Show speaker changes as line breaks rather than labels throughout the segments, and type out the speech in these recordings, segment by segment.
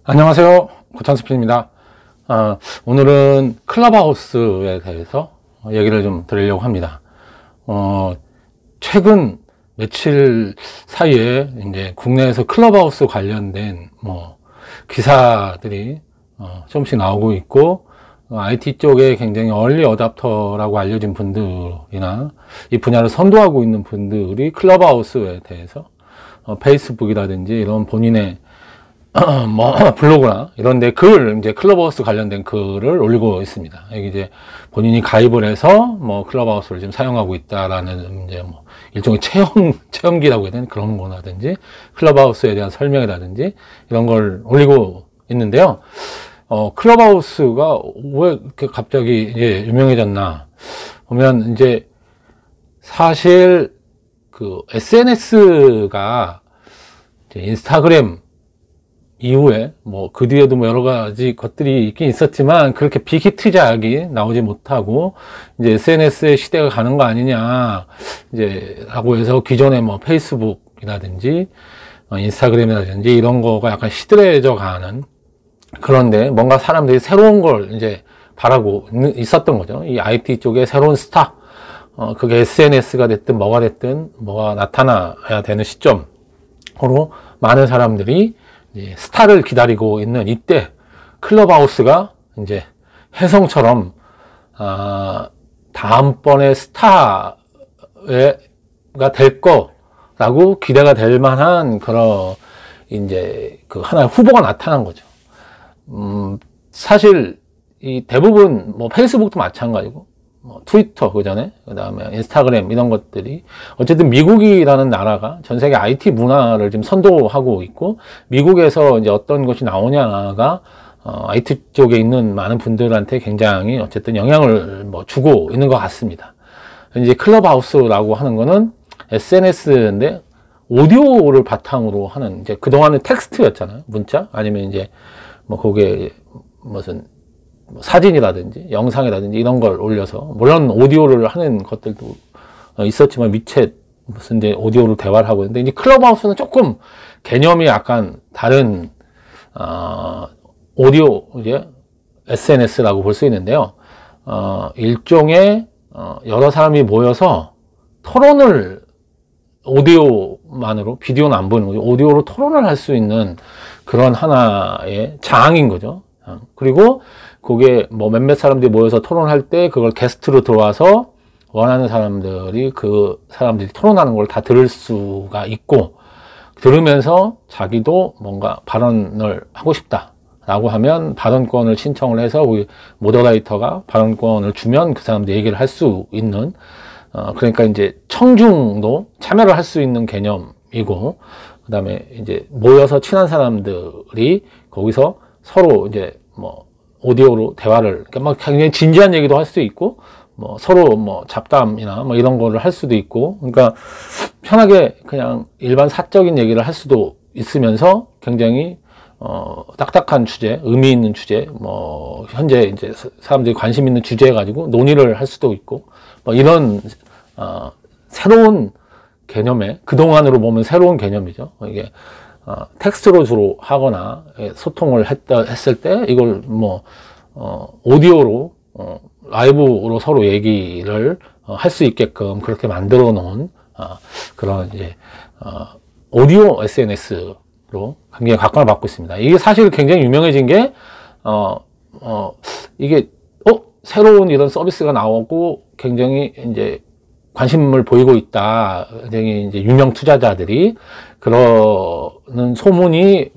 안녕하세요, 고창스피입니다. 오늘은 클럽하우스에 대해서 얘기를 좀 드리려고 합니다. 최근 며칠 사이에 이제 국내에서 클럽하우스 관련된 기사들이 조금씩 나오고 있고, IT 쪽에 굉장히 얼리 어답터라고 알려진 분들이나 이 분야를 선도하고 있는 분들이 클럽하우스에 대해서 페이스북이라든지 이런 본인의 블로그나 이런데 이제 클럽하우스 관련된 글을 올리고 있습니다. 여기 이제 본인이 가입을 해서 클럽하우스를 지금 사용하고 있다라는 이제 일종의 체험기라고 해야 되나 그런 거라든지 클럽하우스에 대한 설명이라든지 이런 걸 올리고 있는데요. 클럽하우스가 왜 이렇게 갑자기 이제 유명해졌나 보면, 이제 사실 그 SNS가 이제 인스타그램 이후에 그 뒤에도 여러 가지 것들이 있긴 있었지만 그렇게 빅히트작이 나오지 못하고 이제 SNS의 시대가 가는 거 아니냐 이제 라고 해서 기존의 페이스북이라든지 인스타그램이라든지 이런 거가 약간 시들해져 가는, 그런데 뭔가 사람들이 새로운 걸 이제 바라고 있었던 거죠. 이 IT 쪽에 새로운 스타, 그게 SNS가 됐든 뭐가 됐든 뭐가 나타나야 되는 시점으로 많은 사람들이 스타를 기다리고 있는 이때 클럽하우스가 이제 혜성처럼 다음번에 스타가 될 거라고 기대가 될 만한 그런 이제 그 하나의 후보가 나타난 거죠. 사실 이 대부분 페이스북도 마찬가지고 트위터 그전에 그다음에 인스타그램 이런 것들이 어쨌든 미국이라는 나라가 전 세계 IT 문화를 지금 선도하고 있고, 미국에서 이제 어떤 것이 나오냐가 IT 쪽에 있는 많은 분들한테 굉장히 어쨌든 영향을 주고 있는 것 같습니다. 이제 클럽하우스라고 하는 거는 SNS인데 오디오를 바탕으로 하는, 이제 그동안은 텍스트였잖아요. 문자 아니면 이제 거기에 무슨 사진이라든지 영상이라든지 이런 걸 올려서, 물론 오디오를 하는 것들도 있었지만 미챗 무슨 이제 오디오로 대화를 하고 있는데, 이제 클럽하우스는 조금 개념이 약간 다른 오디오 이제 SNS라고 볼 수 있는데요. 일종의 여러 사람이 모여서 토론을 오디오만으로, 비디오는 안 보이는 거죠. 오디오로 토론을 할 수 있는 그런 하나의 장인 거죠. 그리고 그게 몇몇 사람들이 모여서 토론할 때 그걸 게스트로 들어와서 원하는 사람들이 그 사람들이 토론하는 걸 다 들을 수가 있고, 들으면서 자기도 뭔가 발언을 하고 싶다라고 하면 발언권을 신청을 해서 우리 모더레이터가 발언권을 주면 그 사람들 얘기를 할 수 있는, 그러니까 이제 청중도 참여를 할 수 있는 개념이고, 그 다음에 이제 모여서 친한 사람들이 거기서 서로 이제 오디오로 대화를, 그러니까 굉장히 진지한 얘기도 할 수 있고, 서로 잡담이나 이런 거를 할 수도 있고, 그러니까 편하게 그냥 일반 사적인 얘기를 할 수도 있으면서 굉장히 딱딱한 주제, 의미 있는 주제, 현재 이제 사람들이 관심 있는 주제에 가지고 논의를 할 수도 있고, 이런 새로운 개념의, 그동안으로 보면 새로운 개념이죠. 이게 텍스트로 주로 하거나 소통을 했을 때 이걸 오디오로 라이브로 서로 얘기를 할 수 있게끔 그렇게 만들어 놓은 그런 이제 오디오 SNS로 굉장히 각광을 받고 있습니다. 이게 사실 굉장히 유명해진 게 이게 새로운 이런 서비스가 나오고 굉장히 이제 관심을 보이고 있다. 굉장히 이제 유명 투자자들이 그러는 소문이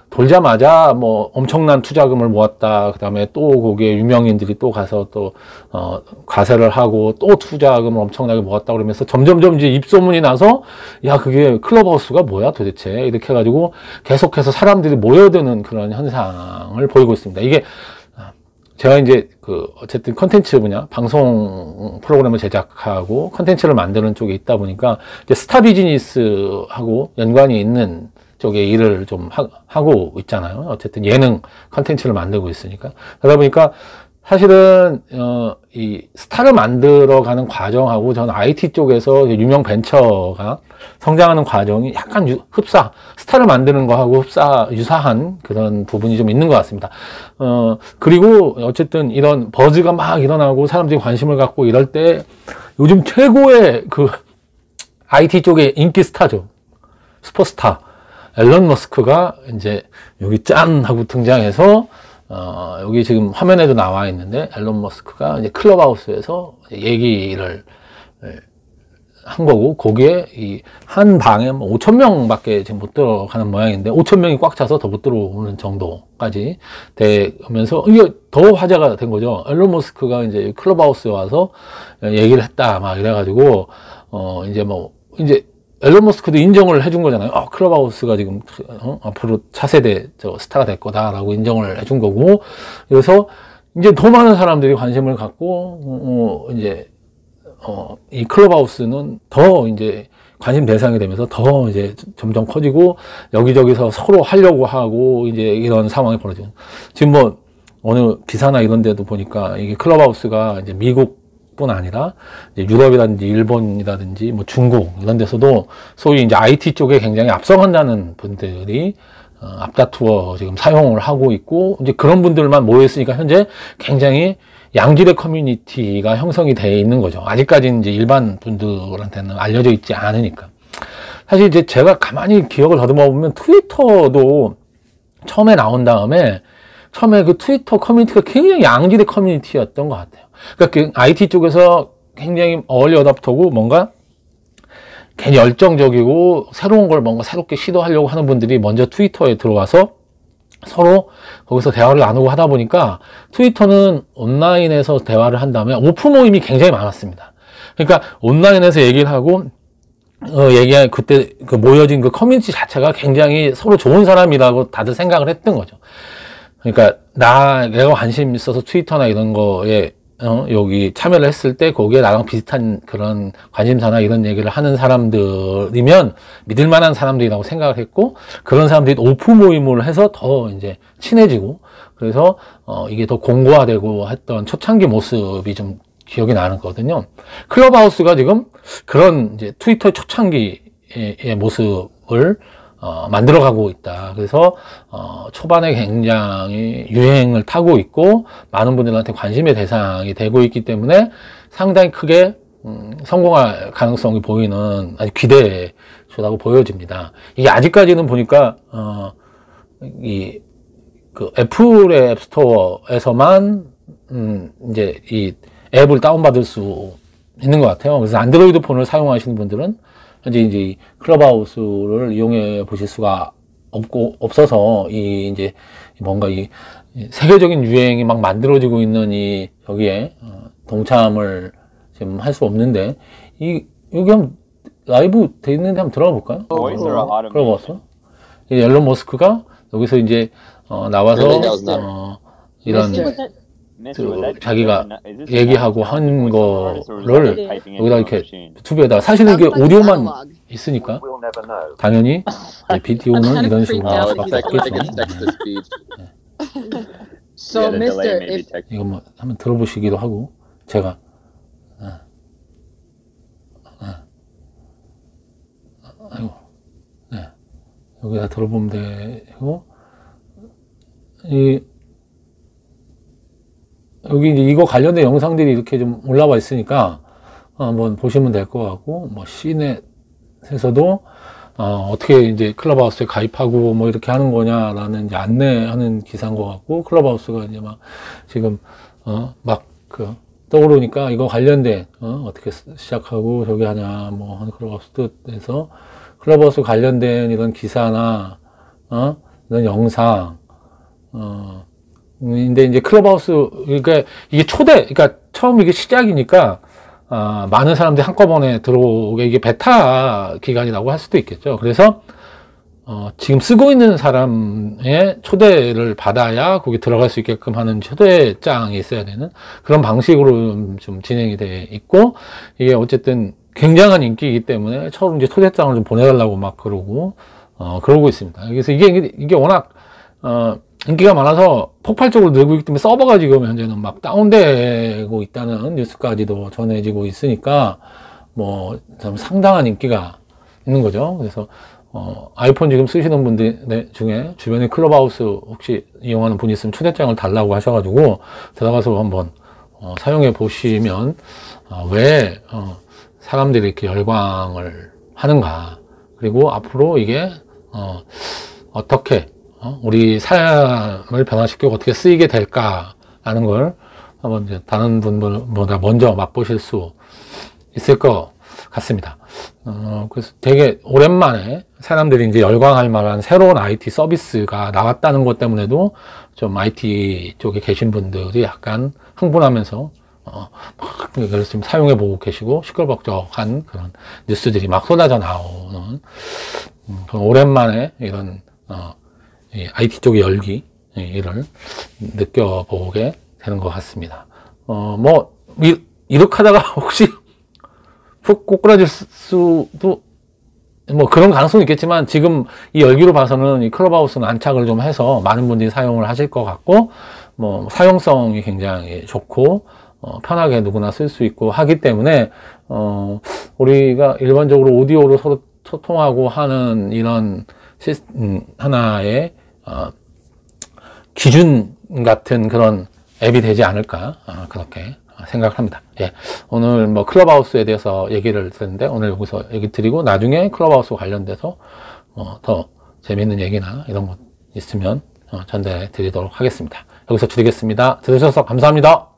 돌자마자 엄청난 투자금을 모았다. 그 다음에 또 거기에 유명인들이 또 가서 또 과세를 하고 또 투자금을 엄청나게 모았다 그러면서 점점점 이제 입소문이 나서, 야, 그게 클럽하우스가 뭐야 도대체, 이렇게 해가지고 계속해서 사람들이 모여드는 그런 현상을 보이고 있습니다. 이게 제가 이제 어쨌든 컨텐츠 분야, 방송 프로그램을 제작하고 컨텐츠를 만드는 쪽에 있다 보니까 이제 스타 비즈니스하고 연관이 있는 쪽에 일을 좀 하고 있잖아요. 어쨌든 예능 컨텐츠를 만들고 있으니까. 그러다 보니까 사실은 이 스타를 만들어가는 과정하고 저는 IT 쪽에서 유명 벤처가 성장하는 과정이 약간 스타를 만드는 거하고 유사한 그런 부분이 좀 있는 것 같습니다. 그리고 어쨌든 이런 버즈가 막 일어나고 사람들이 관심을 갖고 이럴 때 요즘 최고의 그 IT 쪽의 인기 스타죠. 슈퍼스타. 앨런 머스크가 이제 여기 짠 하고 등장해서 여기 지금 화면에도 나와 있는데 앨런 머스크가 이제 클럽하우스에서 얘기를 한 거고 거기에 이 한 방에 5,000명밖에 지금 못 들어가는 모양인데 5,000명이 꽉 차서 더 못 들어오는 정도까지 되면서 이게 더 화제가 된 거죠. 앨런 머스크가 이제 클럽하우스에 와서 얘기를 했다 막 이래가지고 이제 앨런 머스크도 인정을 해준 거잖아요. 클럽하우스가 지금 앞으로 차세대 스타가 될 거다라고 인정을 해준 거고 그래서 이제 더 많은 사람들이 관심을 갖고 이 클럽하우스는 더 이제 관심 대상이 되면서 더 이제 점점 커지고 여기저기서 서로 하려고 하고 이제 이런 상황이 벌어지고 지금 뭐 어느 기사나 이런 데도 보니까 이게 클럽하우스가 이제 미국뿐 아니라 이제 유럽이라든지 일본이라든지 뭐 중국 이런 데서도 소위 이제 IT 쪽에 굉장히 앞서간다는 분들이 앞다투어 지금 사용을 하고 있고 이제 그런 분들만 모여 있으니까 현재 굉장히 양질의 커뮤니티가 형성이 되어 있는 거죠. 아직까지는 이제 일반 분들한테는 알려져 있지 않으니까. 사실 이제 제가 가만히 기억을 더듬어 보면 트위터도 처음에 나온 다음에 처음에 그 트위터 커뮤니티가 굉장히 양질의 커뮤니티였던 것 같아요. 그러니까 그 IT 쪽에서 굉장히 얼리 어답터고 뭔가 괜히 열정적이고 새로운 걸 뭔가 새롭게 시도하려고 하는 분들이 먼저 트위터에 들어와서 서로 거기서 대화를 나누고 하다 보니까 트위터는 온라인에서 대화를 한 다음에 오픈 모임이 굉장히 많았습니다. 그러니까 온라인에서 얘기를 하고 그때 그 모여진 그 커뮤니티 자체가 굉장히 서로 좋은 사람이라고 다들 생각을 했던 거죠. 그러니까 내가 관심 있어서 트위터나 이런 거에 여기 참여를 했을 때 거기에 나랑 비슷한 그런 관심사나 이런 얘기를 하는 사람들이면 믿을 만한 사람들이라고 생각을 했고 그런 사람들이 오픈 모임을 해서 더 이제 친해지고 그래서 이게 더 공고화되고 했던 초창기 모습이 좀 기억이 나는 거거든요. 클럽하우스가 지금 그런 이제 트위터의 초창기의 모습을 만들어가고 있다. 그래서 초반에 굉장히 유행을 타고 있고 많은 분들한테 관심의 대상이 되고 있기 때문에 상당히 크게 성공할 가능성이 보이는 아주 기대주라고 보여집니다. 이게 아직까지는 보니까 그 애플의 앱스토어에서만 이제 이 앱을 다운받을 수 있는 것 같아요. 그래서 안드로이드 폰을 사용하시는 분들은 현재 이제 클럽하우스를 이용해 보실 수가 없어서 이제 뭔가 이 세계적인 유행이 막 만들어지고 있는 여기에 동참을 지금 할 수 없는데 여기 한번 라이브 돼 있는데 한번 들어가 볼까요? 들어봤어? 앨런 머스크가 여기서 이제 나와서 이런 자기가 얘기하고 한 거를 여기다 이렇게 유튜브에다 사실은 이게 오디오만 있으니까 당연히 비디오는 이런 식으로 할 수밖에 없겠죠. 이거 뭐 한번 들어보시기도 하고 제가 여기다 들어보면 되고 여기 이제 이거 관련된 영상들이 이렇게 좀 올라와 있으니까 한번 보시면 될 것 같고 뭐 C넷에서도 어떻게 이제 클럽하우스에 가입하고 뭐 이렇게 하는 거냐라는 이제 안내하는 기사인 것 같고 클럽하우스가 이제 막 지금 막 그 떠오르니까 이거 관련된 어떻게 시작하고 저기 하냐 뭐 하는 클럽하우스 뜻에서 클럽하우스 관련된 이런 기사나 이런 영상 근데 이제 클럽하우스 그러니까 이게 그러니까 처음 이게 시작이니까 많은 사람들이 한꺼번에 들어오게 이게 베타 기간이라고 할 수도 있겠죠. 그래서 지금 쓰고 있는 사람의 초대를 받아야 거기 들어갈 수 있게끔 하는 초대장이 있어야 되는 그런 방식으로 좀 진행이 돼 있고 이게 어쨌든 굉장한 인기이기 때문에 처음 이제 초대장을 좀 보내달라고 막 그러고 있습니다. 그래서 이게 워낙 인기가 많아서 폭발적으로 늘고 있기 때문에 서버가 지금 현재는 막 다운되고 있다는 뉴스까지도 전해지고 있으니까 뭐 참 상당한 인기가 있는 거죠. 그래서 아이폰 지금 쓰시는 분들 중에 주변에 클럽하우스 혹시 이용하는 분이 있으면 초대장을 달라고 하셔가지고 들어가서 한번 사용해 보시면 왜 사람들이 이렇게 열광을 하는가, 그리고 앞으로 이게 어떻게 우리 삶을 변화시키고 어떻게 쓰이게 될까라는 걸 한번 이제 다른 분들보다 먼저 맛보실 수 있을 것 같습니다. 그래서 되게 오랜만에 사람들이 이제 열광할 만한 새로운 IT 서비스가 나왔다는 것 때문에도 좀 IT 쪽에 계신 분들이 약간 흥분하면서 막 그래서 지금 사용해 보고 계시고 시끌벅적한 그런 뉴스들이 막 쏟아져 나오는 그런 오랜만에 이런 이 IT 쪽의 열기를 느껴보게 되는 것 같습니다. 뭐 이렇게 하다가 혹시 푹 꼬꾸라질 수도 뭐 그런 가능성이 있겠지만 지금 이 열기로 봐서는 이 클럽하우스는 안착을 좀 해서 많은 분들이 사용을 하실 것 같고, 뭐 사용성이 굉장히 좋고 편하게 누구나 쓸 수 있고 하기 때문에 우리가 일반적으로 오디오로 서로 소통하고 하는 이런 하나의 기준 같은 그런 앱이 되지 않을까 그렇게 생각합니다. 예. 오늘 뭐 클럽하우스에 대해서 얘기를 드렸는데 오늘 여기서 얘기 드리고 나중에 클럽하우스 관련돼서 더 재미있는 얘기나 이런 것 있으면 전달해 드리도록 하겠습니다. 여기서 드리겠습니다. 들으셔서 감사합니다.